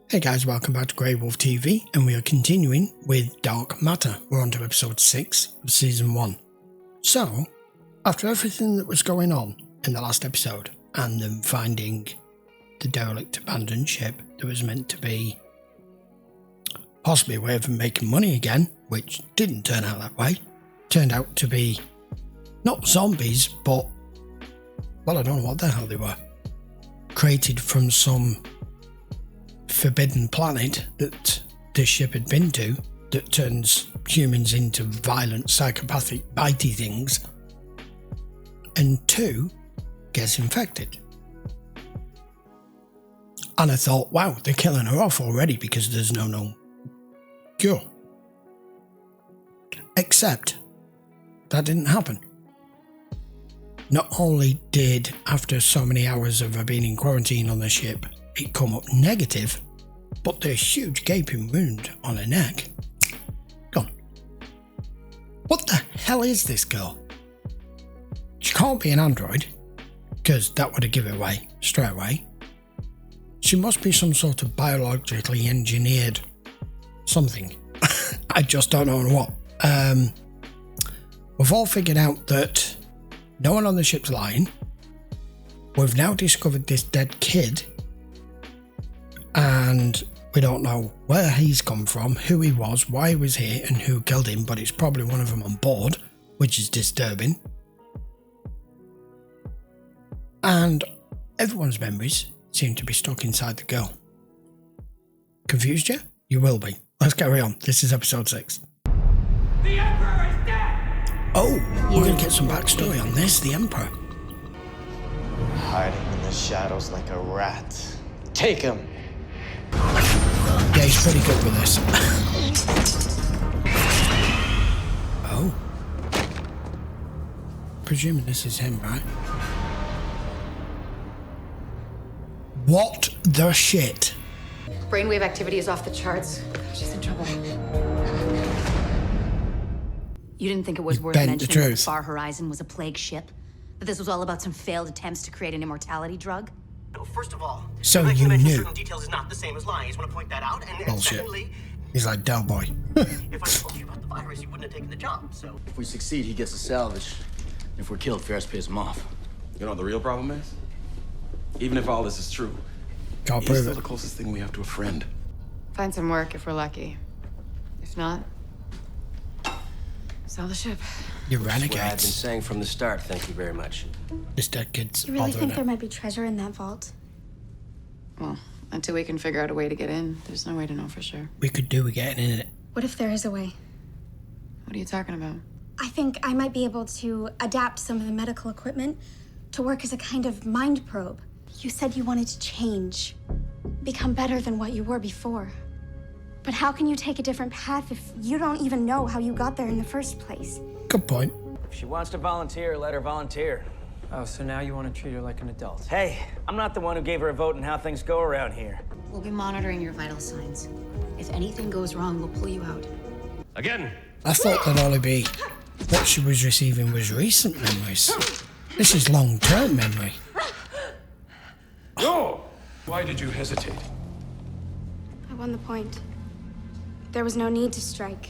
Hey guys, welcome back to GreyWolf TV, and we are continuing with Dark Matter. We're on to episode 6 of season 1. So, after everything that was going on in the last episode, and them finding the derelict abandoned ship that was meant to be possibly a way of making money again, which didn't turn out that way, turned out to be not zombies, but, well, I don't know what the hell they were, created from some forbidden planet that this ship had been to that turns humans into violent, psychopathic, bitey things, and 2 gets infected. And I thought, wow, they're killing her off already because there's no known cure. Except that didn't happen. Not only did, after so many hours of her being in quarantine on the ship, it come up negative, but the huge gaping wound on her neck gone. What the hell is this girl? She can't be an android, because that would have given it away straight away. She must be some sort of biologically engineered something. I just don't know what. We've all figured out that no one on the ship's lying. We've now discovered this dead kid, and we don't know where he's come from, who he was, why he was here, and who killed him, but it's probably one of them on board, which is disturbing. And everyone's memories seem to be stuck inside the girl. Confused you? You will be. Let's carry on. This is episode 6. The Emperor is dead! Oh, we're going to get some backstory on this, the Emperor. Hiding in the shadows like a rat. Take him! Yeah, he's pretty good with this. Oh. Presuming this is him, right? What the shit? Brainwave activity is off the charts. She's in trouble. You didn't think it was worth bent the mentioning that the truth. Far Horizon was a plague ship? That this was all about some failed attempts to create an immortality drug? First of all, So like you mention knew. certain details is not the same as lying. I just want to point that out. And Bullshit. secondly, He's like Del Boy. if I told you about the virus, you wouldn't have taken the job. So If we succeed, he gets a salvage. If we're killed, Ferris pays him off. You know what the real problem is? Even if all this is true, Can't he's prove still it. the closest thing we have to a friend. Find some work if we're lucky. If not, sell the ship. You What I've been renegades. saying from the start, thank you very much. This dead kid's You really bothering think her. there might be treasure in that vault? Well, until we can figure out a way to get in, there's no way to know for sure. We could do with getting in it. What if there is a way? What are you talking about? I think I might be able to adapt some of the medical equipment to work as a kind of mind probe. You said you wanted to change, become better than what you were before. But how can you take a different path if you don't even know how you got there in the first place? Good point. If she wants to volunteer, let her volunteer. Oh, so now you want to treat her like an adult? Hey, I'm not the one who gave her a vote in how things go around here. We'll be monitoring your vital signs. If anything goes wrong, we'll pull you out. Again! I thought that only be what she was receiving was recent memories. This is long-term memory. No! Why did you hesitate? I won the point. There was no need to strike.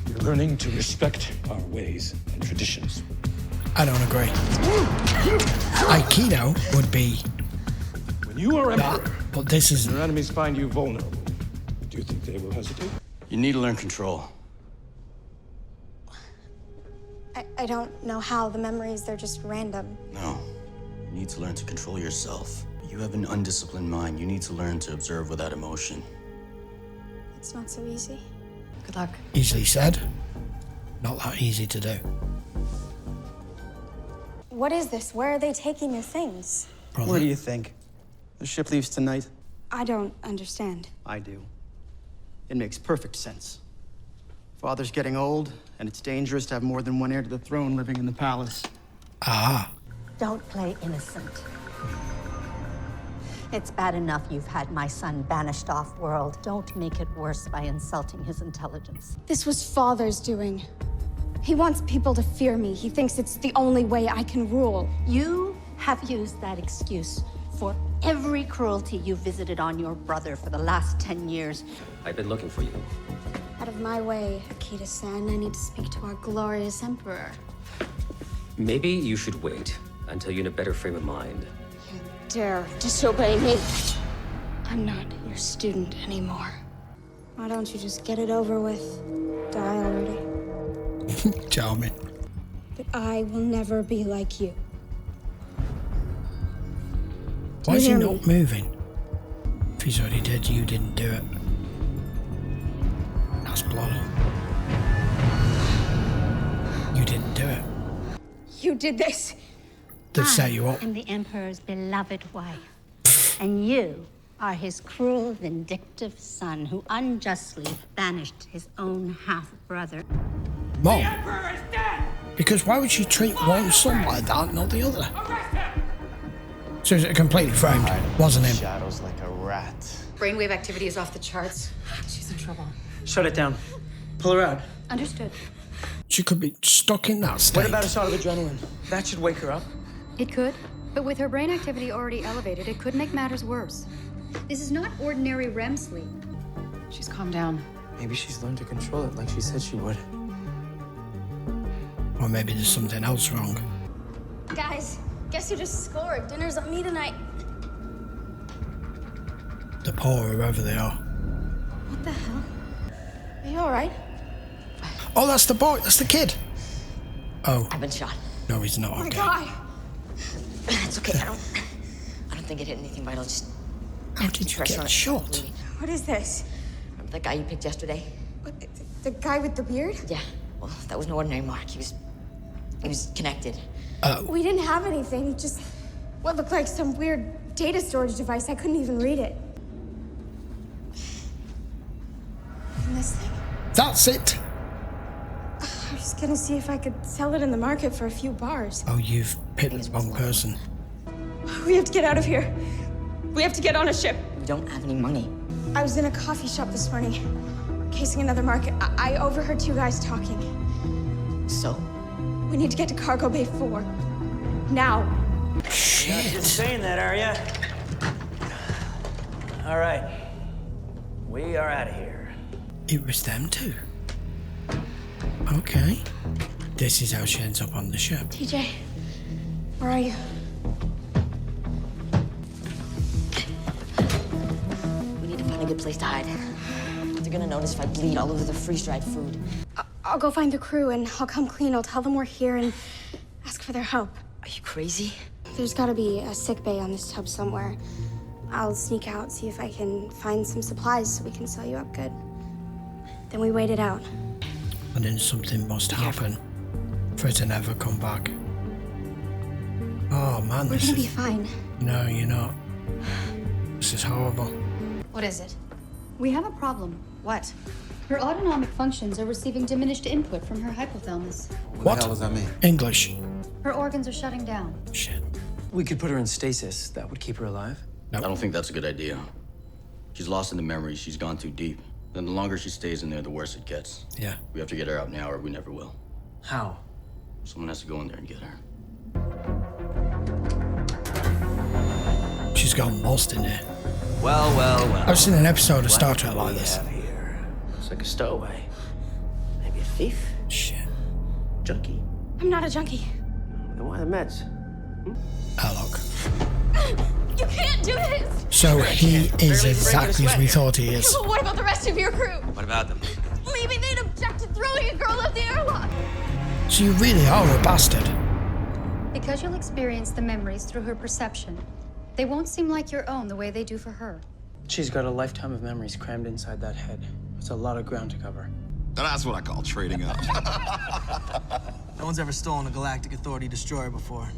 You're learning to respect our ways and traditions. I don't agree. Aikido would be When you are that, emperor, but this is your enemies find you vulnerable. Do you think they will hesitate? You need to learn control. I don't know how. The memories, they're just random. No. You need to learn to control yourself. You have an undisciplined mind. You need to learn to observe without emotion. It's not so easy. Good luck. easily said, not that easy to do. What is this? Where are they taking the things? Probably. What do you think? The ship leaves tonight? I don't understand. I do. It makes perfect sense. Father's getting old, and it's dangerous to have more than one heir to the throne living in the palace. Ah, Don't play innocent. It's bad enough you've had my son banished off-world. Don't make it worse by insulting his intelligence. This was Father's doing. He wants people to fear me. He thinks it's the only way I can rule. You have used that excuse for every cruelty you visited on your brother for the last 10 years. I've been looking for you. Out of my way, Akita-san. I need to speak to our glorious emperor. Maybe you should wait until you're in a better frame of mind. You dare disobey me. I'm not your student anymore. Why don't you just get it over with? Die already. Charming. But I will never be like you. Why is he hear not moving? If he's already dead, you didn't do it. That's blood. You didn't do it. You did this. They've set you up. I am the Emperor's beloved wife. And you are his cruel, vindictive son who unjustly banished his own half-brother. Mom. Because why would she treat one son like that, not the other? So is it completely framed? Wasn't him. Shadows like a rat. Brainwave activity is off the charts. She's in trouble. Shut it down. Pull her out. Understood. She could be stuck in that state. What about a shot of adrenaline? That should wake her up. It could, but with her brain activity already elevated, it could make matters worse. This is not ordinary REM sleep. She's calmed down. Maybe she's learned to control it like she said she would. Or maybe there's something else wrong. Guys, guess who just scored? Dinner's on me tonight. The poor, whoever they are. What the hell? Are you alright? Oh, that's the boy. That's the kid. Oh. I've been shot. No, he's not. Oh my Okay. God. It's okay. I don't think it hit anything vital. Just how did you get shot? What is this? Remember that guy you picked yesterday? What, the guy with the beard? Yeah. Well, that was no ordinary mark. He was connected. We didn't have anything. Just what looked like some weird data storage device. I couldn't even read it. And this thing. That's it. I was gonna see if I could sell it in the market for a few bars. Oh, you've picked the wrong person. We have to get out of here. We have to get on a ship. We don't have any money. I was in a coffee shop this morning, casing another market. I overheard two guys talking. So? We need to get to Cargo Bay 4. Now. You're not just saying that, are ya? All right. We are out of here. It was them too. Okay. This is how she ends up on the ship. TJ, where are you? We need to find a good place to hide. They're gonna notice if I bleed all over the freeze-dried food. I'll go find the crew and I'll come clean. I'll tell them we're here and ask for their help. Are you crazy? There's gotta be a sick bay on this tub somewhere. I'll sneak out, see if I can find some supplies so we can sell you up good. Then we wait it out. And then something must happen for it to never come back. Oh man, We're gonna be fine. No, you're not. This is horrible. What is it? We have a problem. What? Her autonomic functions are receiving diminished input from her hypothalamus. What the hell does that mean? English. Her organs are shutting down. Shit. We could put her in stasis. That would keep her alive. I don't think that's a good idea. She's lost in the memories. She's gone too deep. Then the longer she stays in there, the worse it gets. Yeah. We have to get her out now or we never will. How? Someone has to go in there and get her. She's gone lost in here. Well. I've seen an episode of Star Trek like this. It's like a stowaway. Maybe a thief? Shit. Junkie? I'm not a junkie. Then why the meds? Look. You can't do this! So he is exactly as we thought he is. What about the rest of your crew? What about them? Maybe they'd object to throwing a girl off the airlock. So you really are a bastard. Because you'll experience the memories through her perception, they won't seem like your own the way they do for her. She's got a lifetime of memories crammed inside that head. It's a lot of ground to cover. That's what I call trading up. No one's ever stolen a Galactic Authority destroyer before.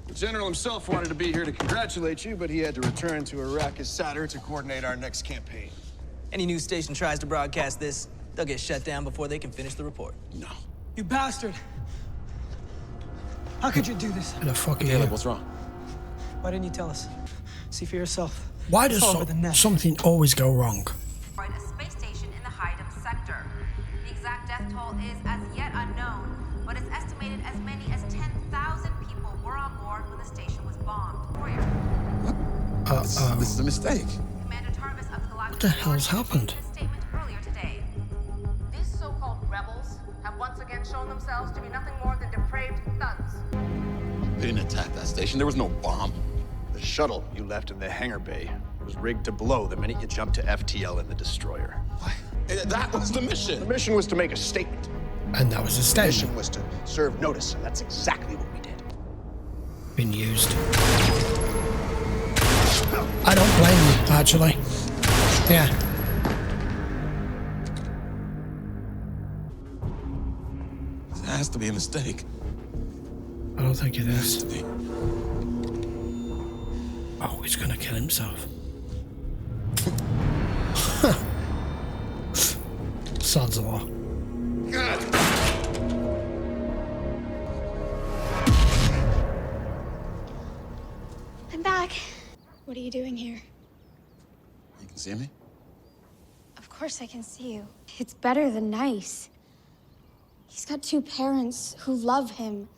The General himself wanted to be here to congratulate you, but he had to return to Arrakis Saturn to coordinate our next campaign. Any news station tries to broadcast this, they'll get shut down before they can finish the report. No. You bastard! How could you do this? What the fuck are Caleb, you? what's wrong? Why didn't you tell us? See for yourself. Why does something always go wrong? A space station in the Hyde sector. The exact death toll is as yet unknown, but it's estimated as many as 10,000 people were on board when the station was bombed. This is a mistake. What the hell's happened? These so-called rebels have once again shown themselves to be nothing more than depraved thugs. They didn't attack that station. There was no bomb. The shuttle you left in the hangar bay was rigged to blow the minute you jumped to FTL in the destroyer. What? That was the mission. The mission was to make a statement. And that was a The statement. mission was to serve notice, and that's exactly what we did. Been used. I don't blame you, actually. Yeah. It has to be a mistake. I don't think it is. Oh, he's gonna kill himself. Sod's law. I'm back. What are you doing here? You can see me? Of course I can see you. It's better than nice. He's got 2 parents who love him.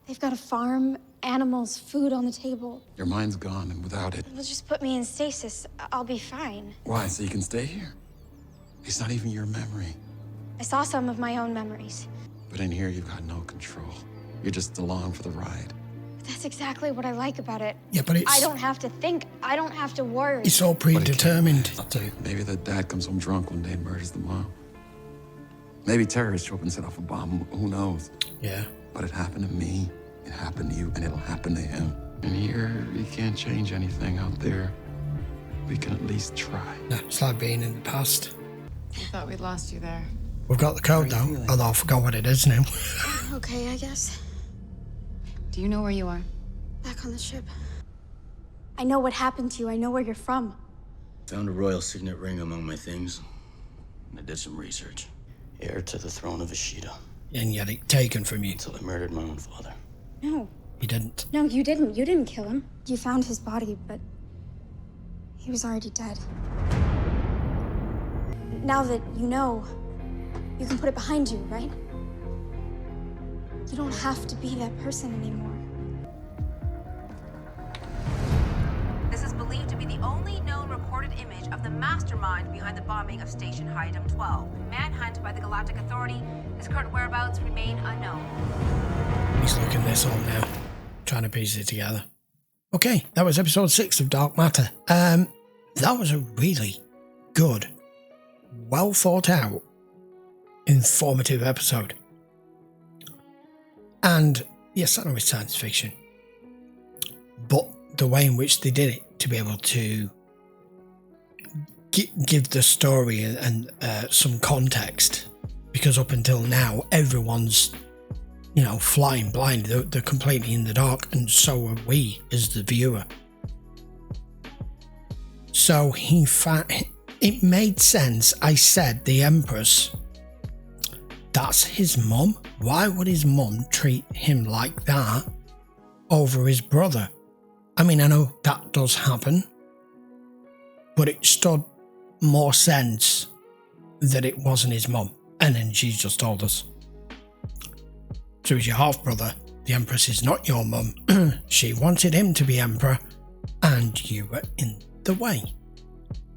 They've got a farm, animals, food on the table. Your mind's gone, and without it... They'll just put me in stasis. I'll be fine. Why? So you can stay here? It's not even your memory. I saw some of my own memories. But in here, you've got no control. You're just along for the ride. But that's exactly what I like about it. Yeah, but it's... I don't have to think. I don't have to worry. It's all predetermined to. Maybe the dad comes home drunk one day and murders the mom. Maybe terrorists show up and set off a bomb. Who knows? Yeah. But it happened to me. It happened to you, and it'll happen to him. And here, we can't change anything. Out there, we can at least try. No, it's like being in the past. I thought we'd lost you there. We've got the code though, although I forgot what it is now. Okay, I guess. Do you know where you are? Back on the ship. I know what happened to you. I know where you're from. Found a royal signet ring among my things, and I did some research. Heir to the throne of Ishida. And yet it taken from you. Until I murdered my own father. No. You didn't. No, you didn't. You didn't kill him. You found his body, but he was already dead. Now that you know, you can put it behind you, right? You don't have to be that person anymore. This is believed to be the only known recorded image of the mastermind behind the bombing of Station Hyde 12. Manhunt by the Galactic Authority. His current whereabouts remain unknown. He's looking this up now, trying to piece it together. Okay, that was episode 6 of Dark Matter. That was a really good, well thought out, informative episode. And yes, I know it's science fiction, but the way in which they did it, to be able to give the story and some context, because up until now everyone's, you know, flying blind. They're completely in the dark, and so are we as the viewer. So it made sense. I said the Empress, that's his mum. Why would his mum treat him like that over his brother? I mean, I know that does happen, but it stood more sense that it wasn't his mum. And then she's just told us. So he's your half-brother. The Empress is not your mum. She wanted him to be Emperor, and you were in the way.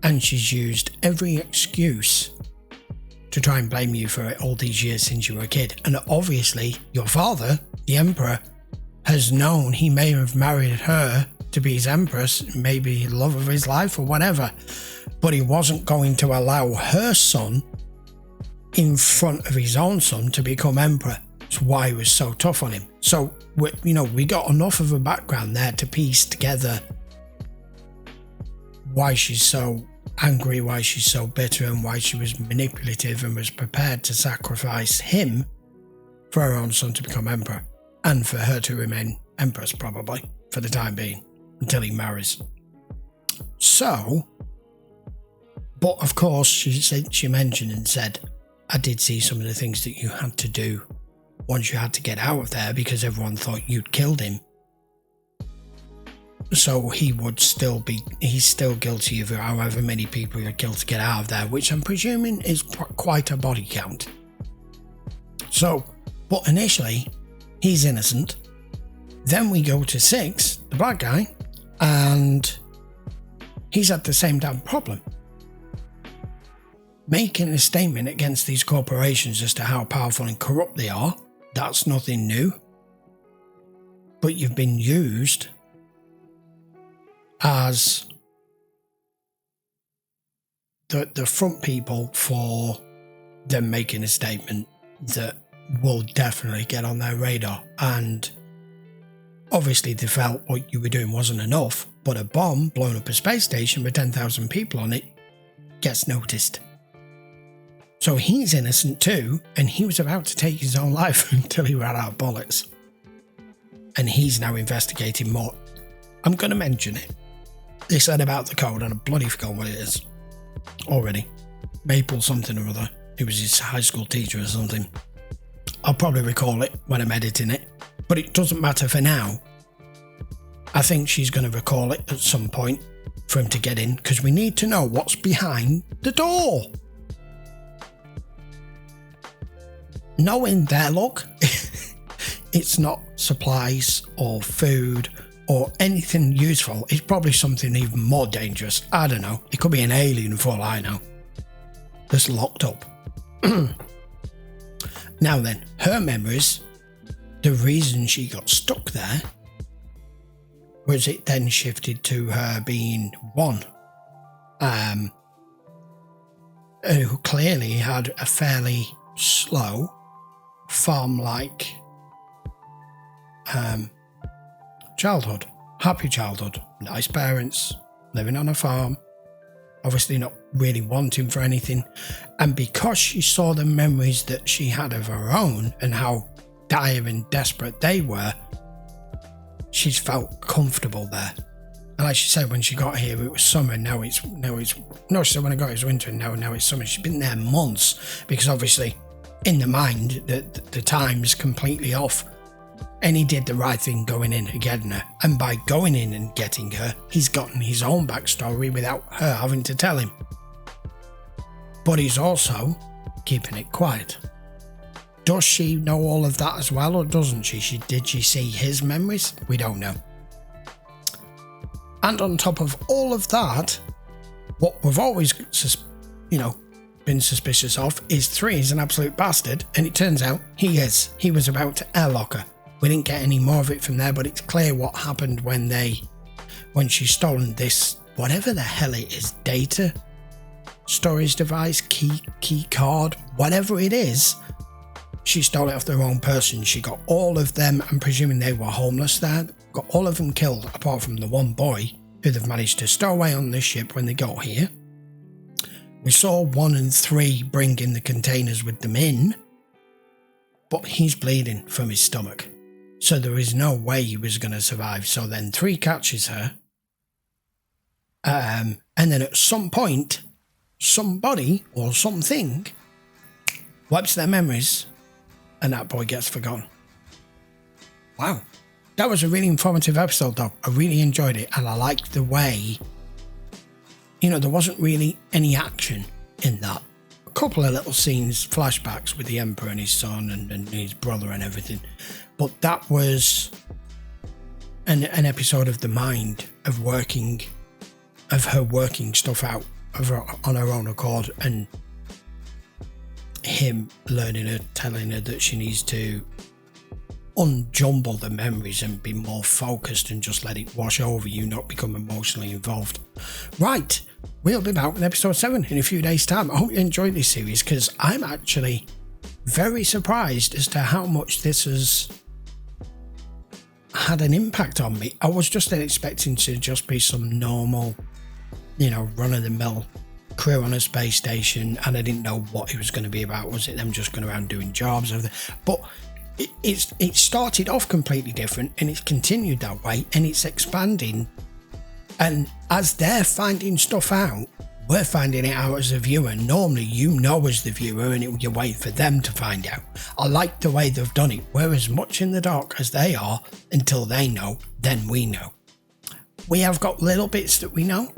And she's used every excuse to try and blame you for it all these years since you were a kid. And obviously, your father, the Emperor, has known he may have married her to be his Empress, maybe love of his life or whatever, but he wasn't going to allow her son in front of his own son to become Emperor. That's why he was so tough on him. So, we got enough of a background there to piece together why she's so angry, why she's so bitter, and why she was manipulative and was prepared to sacrifice him for her own son to become Emperor, and for her to remain Empress probably for the time being until he marries. So, but of course she mentioned and said, I did see some of the things that you had to do once you had to get out of there because everyone thought you'd killed him. So he's still guilty of however many people you killed to get out of there, which I'm presuming is quite a body count. So, but initially, he's innocent. Then we go to 6, the bad guy, and He's had the same damn problem. Making a statement against these corporations as to how powerful and corrupt they are, that's nothing new. But you've been used as the front people for them making a statement that will definitely get on their radar. And obviously they felt what you were doing wasn't enough, but a bomb blowing up a space station with 10,000 people on it gets noticed. So he's innocent too, and he was about to take his own life until he ran out of bullets. And he's now investigating more. I'm going to mention it. They said about the code, and I bloody forgot what it is already. Maple something or other. It was his high school teacher or something. I'll probably recall it when I'm editing it, but it doesn't matter for now. I think she's going to recall it at some point for him to get in, because we need to know what's behind the door. Knowing their luck, it's not supplies or food or anything useful. It's probably something even more dangerous. I don't know. It could be an alien for all I know. That's locked up. Now then, her memories, the reason she got stuck there was it then shifted to her being one who clearly had a fairly slow, farm-like childhood. Happy childhood. Nice parents, living on a farm, obviously not really wanting for anything. And because she saw the memories that she had of her own and how dire and desperate they were, she's felt comfortable there. And like she said, when she got here, it was summer. Now it's no, she said when I got here, it was winter, and now it's summer. She's been there months because obviously in the mind, the time's completely off. And he did the right thing going in and getting her. And by going in and getting her, he's gotten his own backstory without her having to tell him. But he's also keeping it quiet. Does she know all of that as well, or doesn't she? Did she see his memories? We don't know. And on top of all of that, what we've always, been suspicious of is 3 is an absolute bastard, and it turns out he is. He was about to airlock her. We didn't get any more of it from there, but it's clear what happened when she's stolen this, whatever the hell it is, data storage device, key card, whatever it is. She stole it off their own person. She got all of them, I'm presuming they were homeless there, got all of them killed apart from the one boy who they've managed to stow away on this ship when they got here. We saw 1 and 3 bring in the containers with them in, but he's bleeding from his stomach. So there is no way he was going to survive. So then 3 catches her. And then at some point, somebody or something wipes their memories and that boy gets forgotten. Wow. That was a really informative episode though. I really enjoyed it, and I liked the way, there wasn't really any action in that. A couple of little scenes, flashbacks with the Emperor and his son and his brother and everything. But that was an episode of the mind of her working stuff out on her own accord, and him learning her, telling her that she needs to unjumble the memories and be more focused and just let it wash over you, not become emotionally involved. Right, we'll be back with episode 7 in a few days' time. I hope you enjoyed this series, because I'm actually very surprised as to how much this has had an impact on me. I was just expecting to just be some normal, run-of-the-mill crew on a space station, and I didn't know what it was going to be about. Was it them just going around doing jobs? But it started off completely different, and it's continued that way, and it's expanding. And as they're finding stuff out, we're finding it out as a viewer. Normally, as the viewer, and you wait for them to find out. I like the way they've done it. We're as much in the dark as they are until they know, then we know. We have got little bits that we know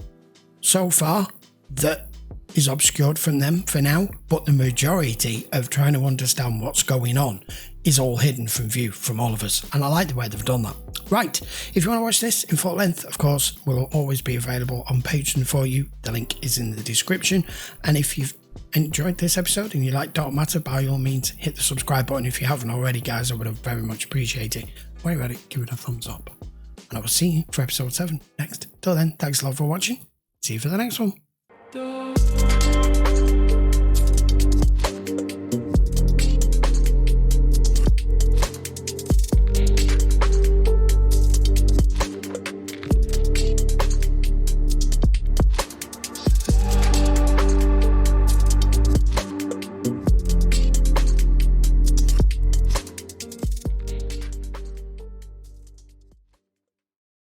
so far that is obscured from them for now, but the majority of trying to understand what's going on is all hidden from view from all of us, and I like the way they've done that. Right, if you want to watch this in full length, of course, will always be available on Patreon for you. The link is in the description, and if you've enjoyed this episode and you like Dark Matter, by all means hit the subscribe button. If you haven't already, guys, I would have very much appreciated it. While you're at it, give it a thumbs up, and I will see you for episode 7 next. Till then, thanks a lot for watching. See you for the next one.